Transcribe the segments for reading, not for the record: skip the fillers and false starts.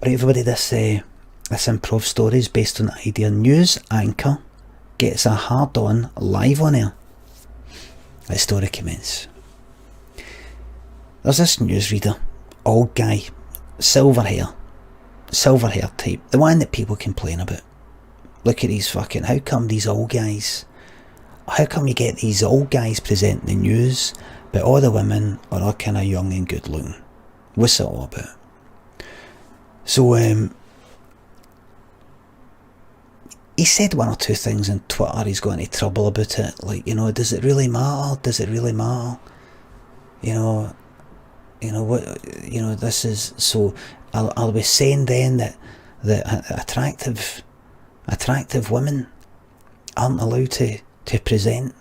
Right, everybody, this improv story is based on the idea news anchor gets a hard-on live on air. The story commences. There's this newsreader, old guy, silver hair type, the one that people complain about. Look at these fucking, how come these old guys, how come you get these old guys presenting the news, but all the women are all kind of young and good looking? What's it all about? So, he said one or two things on Twitter. He's got into trouble about it. Like, does it really matter? Does it really matter? This is so. I'll be saying then that attractive women aren't allowed to present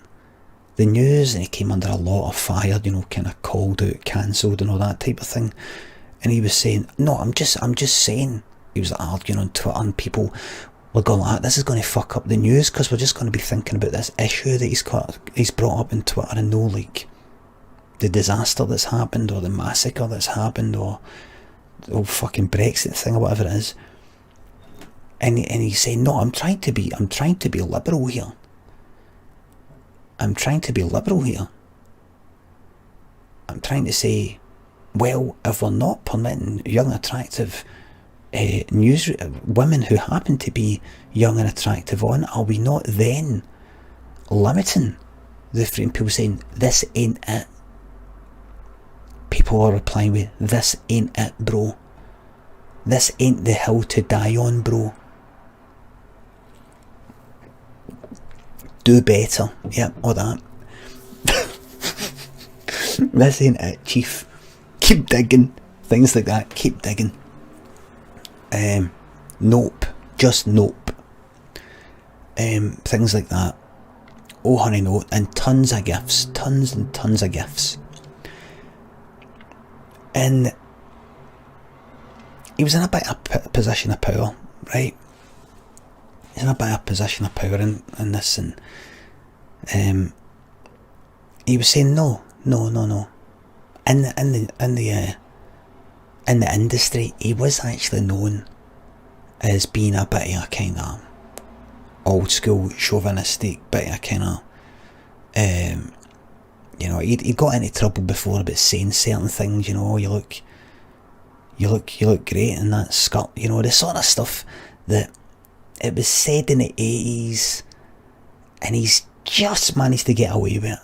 the news, and he came under a lot of fire. Kind of called out, cancelled, and all that type of thing. And he was saying, no, I'm just saying. He was arguing on Twitter, and people were going like, this is going to fuck up the news because we're just going to be thinking about this issue that he's brought up on Twitter, and no like the disaster that's happened or the massacre that's happened or the whole fucking Brexit thing or whatever it is. And he's saying, no, I'm trying to be liberal here. I'm trying to say, well, if we're not permitting young, attractive women who happen to be young and attractive on, are we not then limiting the freedom? People saying, this ain't it. People are replying with, this ain't it, bro. This ain't the hill to die on, bro. Do better. Yep, all that. This ain't it, chief. Keep digging. Things like that. Keep digging. Nope. Just nope. Things like that. Oh honey, no. And tons of gifts. Tons and tons of gifts. And he was in a bit of a position of power, right? He's in a bit of a position of power in this, and he was saying no. In the industry, he was actually known as being a bit of a kind of old school chauvinistic, bit of a kind of he'd got into trouble before about saying certain things. You look great in that skirt. The sort of stuff that it was said in the 80s, and he's just managed to get away with it.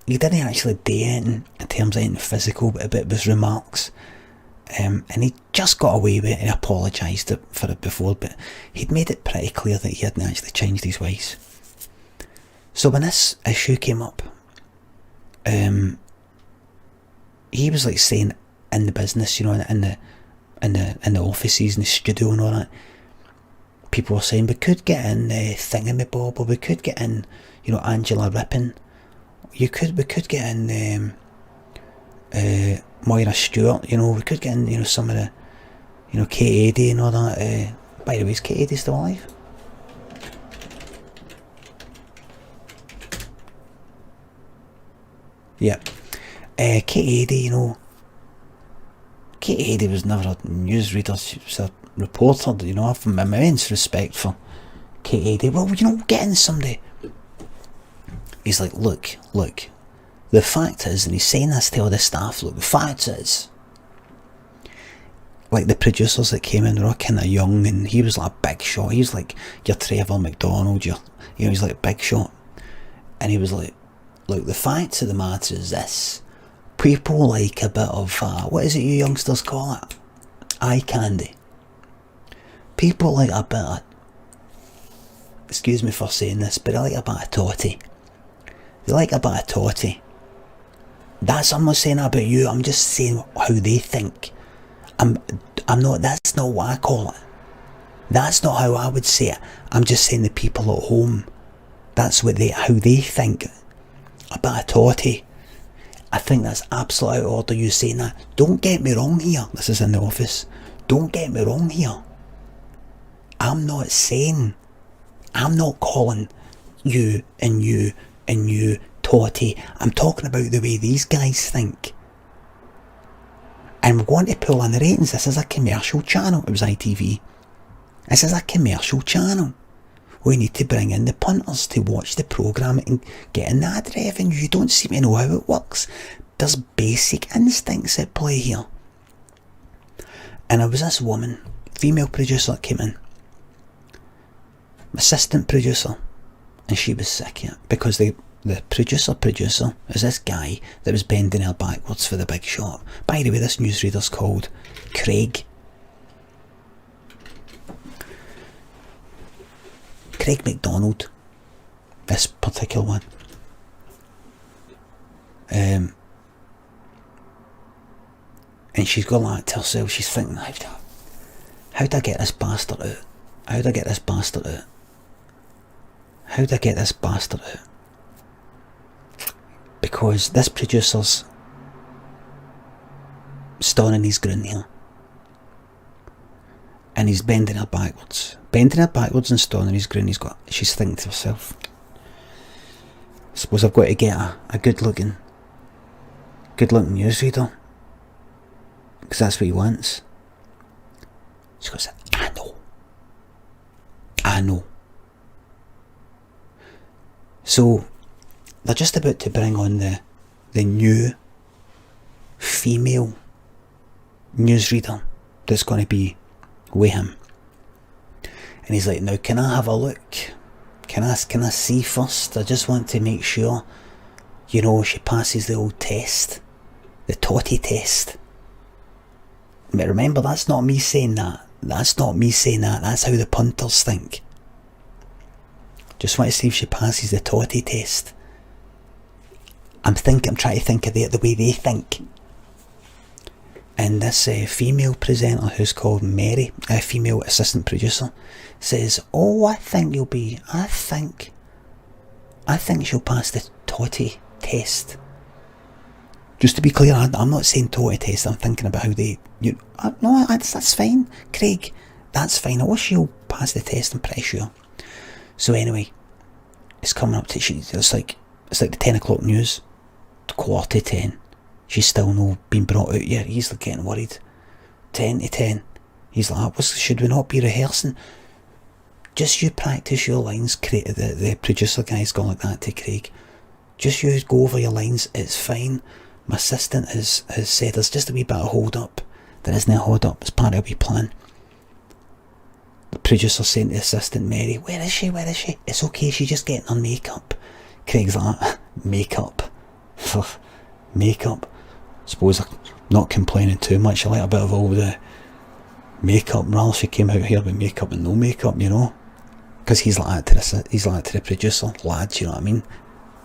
He didn't actually do anything in terms of anything physical, but it was remarks. And he just got away with it, and apologised for it before, but he'd made it pretty clear that he hadn't actually changed his ways. So when this issue came up, he was like saying in the business, in the offices and the studio and all that, people were saying we could get in Thingamabob, or we could get in, Angela Rippon. We could get in Moira Stewart. We could get in, some of the, Kate Adie and all that. By the way, is Kate Adie still alive? Yeah. Kate Adie, Kate Adie was never a newsreader, she was a reporter, I have immense respect for Kate Adie. Well, get in somebody. He's like, look, the fact is, and he's saying this to all the staff, look, the fact is, like the producers that came in, they were all kind of young, and he was like a big shot. He was like your Trevor McDonald, he's like a big shot. And he was like, look, the fact of the matter is this, people like a bit of, what is it you youngsters call it? Eye candy. People like a bit of, excuse me for saying this, but they like a bit of totty. They like a bit of totty. I'm not saying that about you, I'm just saying how they think. I'm not, that's not what I call it. That's not how I would say it. I'm just saying the people at home, that's how they think. A bit of totty. I think that's absolutely out of order, you saying that. Don't get me wrong here. This is in the office. Don't get me wrong here. I'm not calling you totty. I'm talking about the way these guys think. and we're going to pull in the ratings. This is a commercial channel. It was ITV. This is a commercial channel. We need to bring in the punters to watch the programme and get in that revenue. You don't seem to know how it works. There's basic instincts at play here. And there was this woman, female producer, that came in, assistant producer, and she was sick of it because the producer is this guy that was bending her backwards for the big shot. By the way, this newsreader's called Craig McDonald, this particular one. And she's got like to herself, she's thinking, how do I get this bastard out? How do I get this bastard out? How do I get this bastard out? Because this producer's stoning his grin here. And he's bending her backwards and stoning his grin. She's thinking to herself, I suppose I've got to get a good looking newsreader, because that's what he wants. She goes, I know. So they're just about to bring on the new female newsreader that's going to be with him. And he's like, now can I have a look? Can I see first? I just want to make sure, she passes the old test. The Totty test. But remember, that's not me saying that. That's how the punters think. Just want to see if she passes the Totty test. I'm trying to think of it the way they think. And this female presenter, who's called Mary, a female assistant producer, says, I think she'll pass the Totty test. Just to be clear, I'm not saying Totty test, I'm thinking about how they... no, that's fine, Craig. That's fine. I wish she'll pass the test, I'm pretty sure. So anyway, it's coming up to... It's like the 10 o'clock news. 9:45. She's still not been brought out yet. He's like getting worried. 10 to 10. He's like, should we not be rehearsing? Just you practice your lines. The producer guy's gone like that to Craig. Just you go over your lines. It's fine. My assistant has said there's just a wee bit of hold up. There isn't a hold up. It's part of a wee plan. The producer saying to the assistant, Mary, where is she? It's okay, she's just getting her makeup. Craig's like, makeup. Makeup. Suppose I'm not complaining too much. I like a bit of all the makeup. Rather she came out here with makeup and no makeup, because he's like that to the producer, lads, you know what I mean?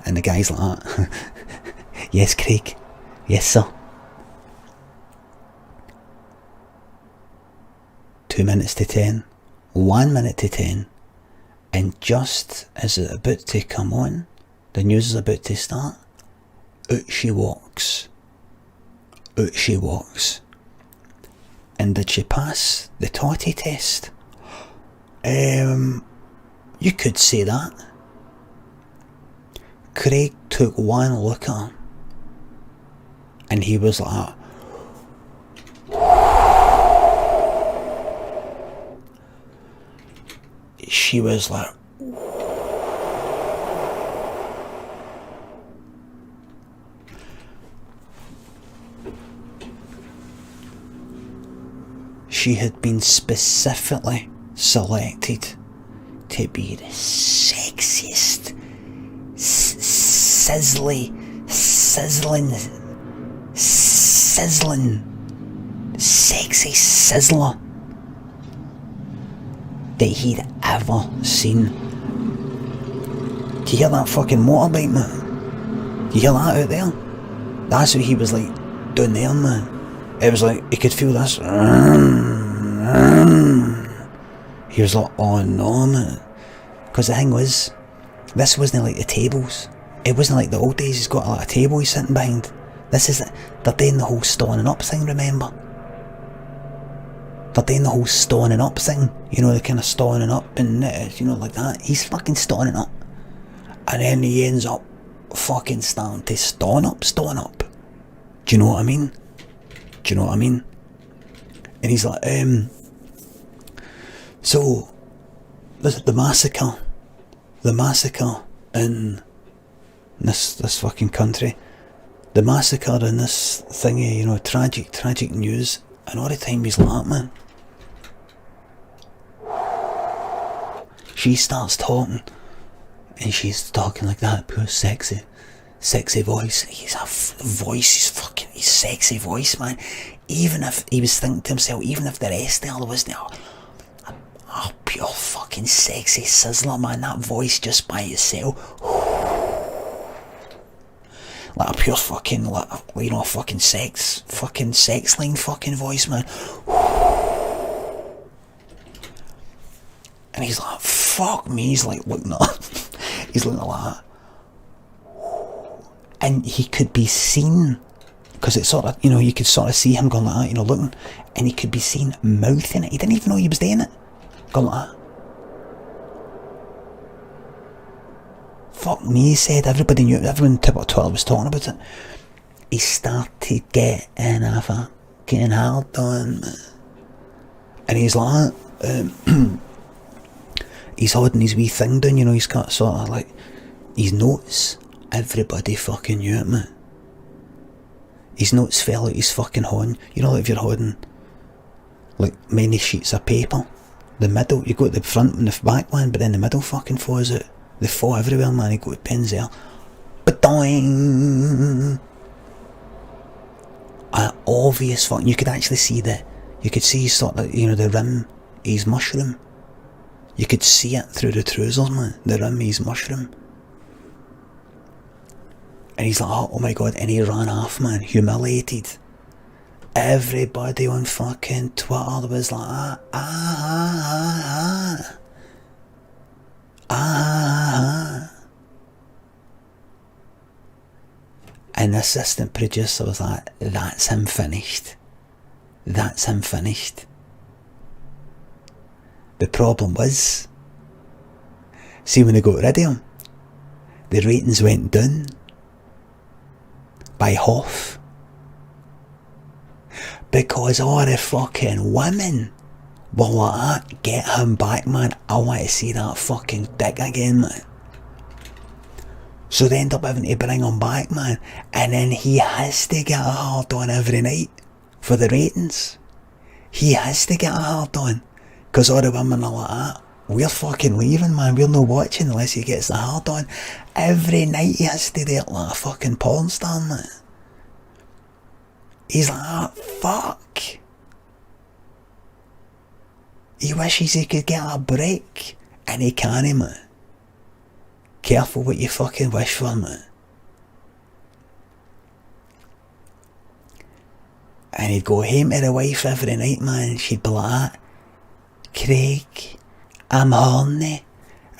And the guy's like that. Yes, Craig. Yes, sir. 2 minutes to 10. 1 minute to 10. And just as it's about to come on, the news is about to start, out she walks. And did she pass the Totty test? You could say that. Craig took one look at her and he was like, she was like, she had been specifically selected to be the sexiest, sizzling, sexy sizzler that he'd ever seen. Do you hear that fucking motorbike, man? Do you hear that out there? That's what he was like down there, man. It was like, he could feel this. He was like, oh no, man. Because the thing was, this wasn't like the tables. It wasn't like the old days, he's got like a table he's sitting behind. This is, they're doing the whole stoning up thing, remember? They're doing the whole stoning up thing. The kind of stoning up and, like that. He's fucking stoning up. And then he ends up fucking starting to stone up. Do you know what I mean? Do you know what I mean? And he's like, so, the massacre in this fucking country, the massacre in this thingy, you know, tragic news, and all the time he's like that, man. She starts talking, and she's talking like that, pure sexy voice. His sexy voice, man. Even if he was thinking to himself, even if the rest of it wasn't, oh, pure fucking sexy sizzler, man. That voice just by itself, like a pure fucking, like, you know, fucking sex line fucking voice, man. And he's like, fuck me. He's like looking at, he's looking like that. And he could be seen, because it's sort of, you know, you could sort of see him going like that, you know, looking, and he could be seen mouthing it. He didn't even know he was doing it. Going like that. Fuck me, he said. Everybody knew, everyone on Twitter was talking about it. He started getting a fucking hard on, man. And he's like, he's holding his wee thing down, you know, he's got sort of like his notes. Everybody fucking knew it, man. His notes fell out his fucking horn. You know, like if you're holding like many sheets of paper, the middle, you go to the front and the back one, but then the middle fucking falls out. They fall everywhere, man. You go to pins there. Ba-doing! An obvious fucking, you could actually see you could see sort of, you know, the rim, his mushroom. You could see it through the trousers, man. The rim, his mushroom. And he's like, oh my god, and he ran off, man, humiliated. Everybody on fucking Twitter was like, And the assistant producer was like, that's him finished. That's him finished. The problem was, see, when they got rid of him, the ratings went down by half, because all the fucking women were like, get him back, man. I want to see that fucking dick again, man. So they end up having to bring him back, man, and then he has to get a hard on every night for the ratings. He has to get a hard on, because all the women are like that. We're fucking leaving, man. We're not watching unless he gets the hard on. Every night he has to do it like a fucking porn star, man. He's like, oh, fuck. He wishes he could get a break, and he can't, man. Careful what you fucking wish for, man. And he'd go home to the wife every night, man, and she'd be like, Craig, I'm horny.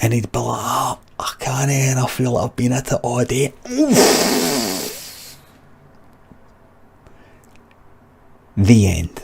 And he'd be like, oh, I can't, and I feel like I've been at it all day. The end.